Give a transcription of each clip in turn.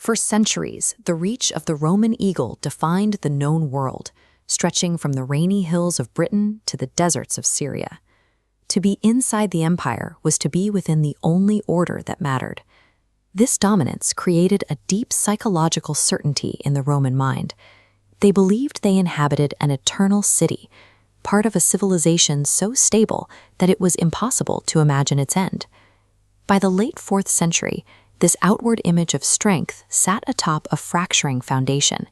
For centuries, the reach of the Roman eagle defined the known world, stretching from the rainy hills of Britain to the deserts of Syria. To be inside the empire was to be within the only order that mattered. This dominance created a deep psychological certainty in the Roman mind. They believed they inhabited an eternal city, part of a civilization so stable that it was impossible to imagine its end. By the late 4th century, this outward image of strength sat atop a fracturing foundation.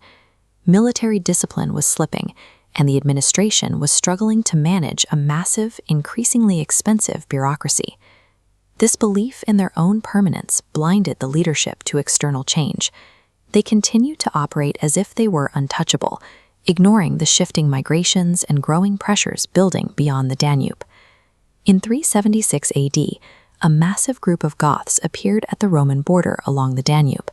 Military discipline was slipping, and the administration was struggling to manage a massive, increasingly expensive bureaucracy. This belief in their own permanence blinded the leadership to external change. They continued to operate as if they were untouchable, ignoring the shifting migrations and growing pressures building beyond the Danube. In 376 AD, a massive group of Goths appeared at the Roman border along the Danube.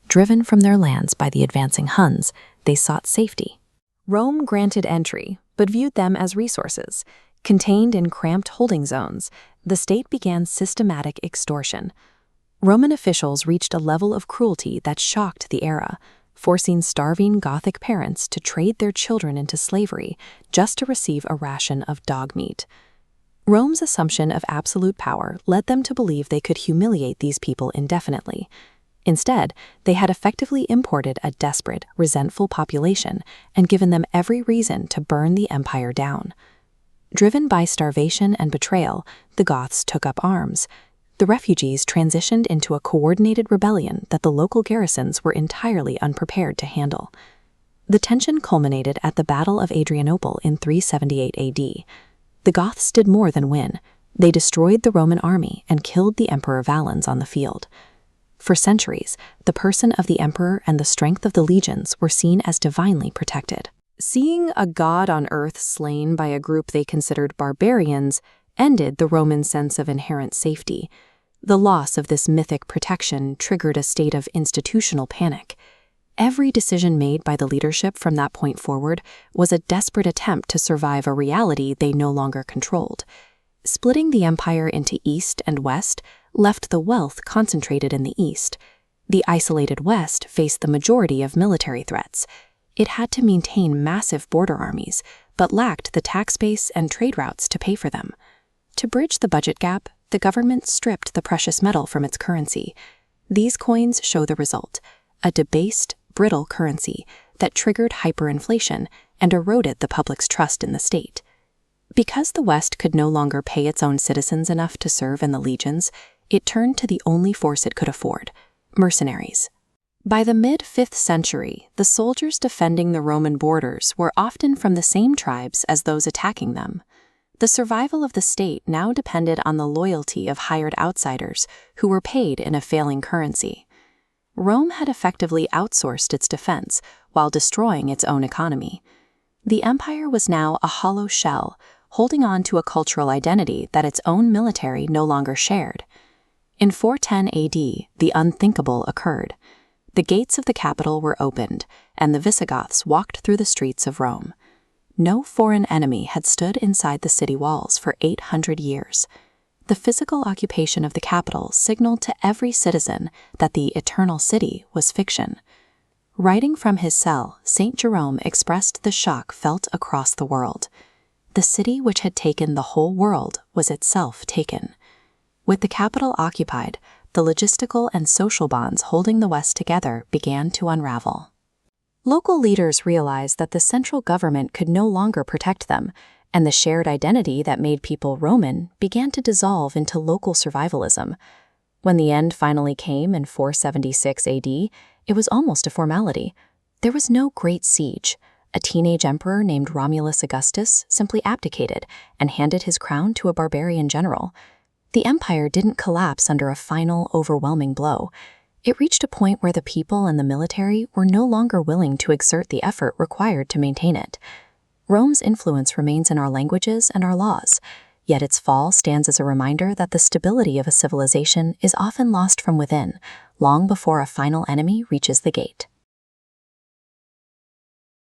Driven from their lands by the advancing Huns, they sought safety. Rome granted entry, but viewed them as resources. Contained in cramped holding zones, the state began systematic extortion. Roman officials reached a level of cruelty that shocked the era, forcing starving Gothic parents to trade their children into slavery just to receive a ration of dog meat. Rome's assumption of absolute power led them to believe they could humiliate these people indefinitely. Instead, they had effectively imported a desperate, resentful population and given them every reason to burn the empire down. Driven by starvation and betrayal, the Goths took up arms. The refugees transitioned into a coordinated rebellion that the local garrisons were entirely unprepared to handle. The tension culminated at the Battle of Adrianople in 378 AD. The Goths did more than win. They destroyed the Roman army and killed the Emperor Valens on the field. For centuries, the person of the emperor and the strength of the legions were seen as divinely protected. Seeing a god on earth slain by a group they considered barbarians ended the Roman sense of inherent safety. The loss of this mythic protection triggered a state of institutional panic. Every decision made by the leadership from that point forward was a desperate attempt to survive a reality they no longer controlled. Splitting the empire into East and West left the wealth concentrated in the East. The isolated West faced the majority of military threats. It had to maintain massive border armies, but lacked the tax base and trade routes to pay for them. To bridge the budget gap, the government stripped the precious metal from its currency. These coins show the result: a debased, brittle currency that triggered hyperinflation and eroded the public's trust in the state. Because the West could no longer pay its own citizens enough to serve in the legions, it turned to the only force it could afford: mercenaries. By the mid-5th century, the soldiers defending the Roman borders were often from the same tribes as those attacking them. The survival of the state now depended on the loyalty of hired outsiders who were paid in a failing currency. Rome had effectively outsourced its defense while destroying its own economy. The empire was now a hollow shell, holding on to a cultural identity that its own military no longer shared. In 410 AD, the unthinkable occurred. The gates of the capital were opened, and the Visigoths walked through the streets of Rome. No foreign enemy had stood inside the city walls for 800 years. The physical occupation of the capital signaled to every citizen that the eternal city was fiction. Writing from his cell, St. Jerome expressed the shock felt across the world. The city which had taken the whole world was itself taken. With the capital occupied, the logistical and social bonds holding the West together began to unravel. Local leaders realized that the central government could no longer protect them, and the shared identity that made people Roman began to dissolve into local survivalism. When the end finally came in 476 AD, it was almost a formality. There was no great siege. A teenage emperor named Romulus Augustus simply abdicated and handed his crown to a barbarian general. The empire didn't collapse under a final, overwhelming blow. It reached a point where the people and the military were no longer willing to exert the effort required to maintain it. Rome's influence remains in our languages and our laws, yet its fall stands as a reminder that the stability of a civilization is often lost from within, long before a final enemy reaches the gate.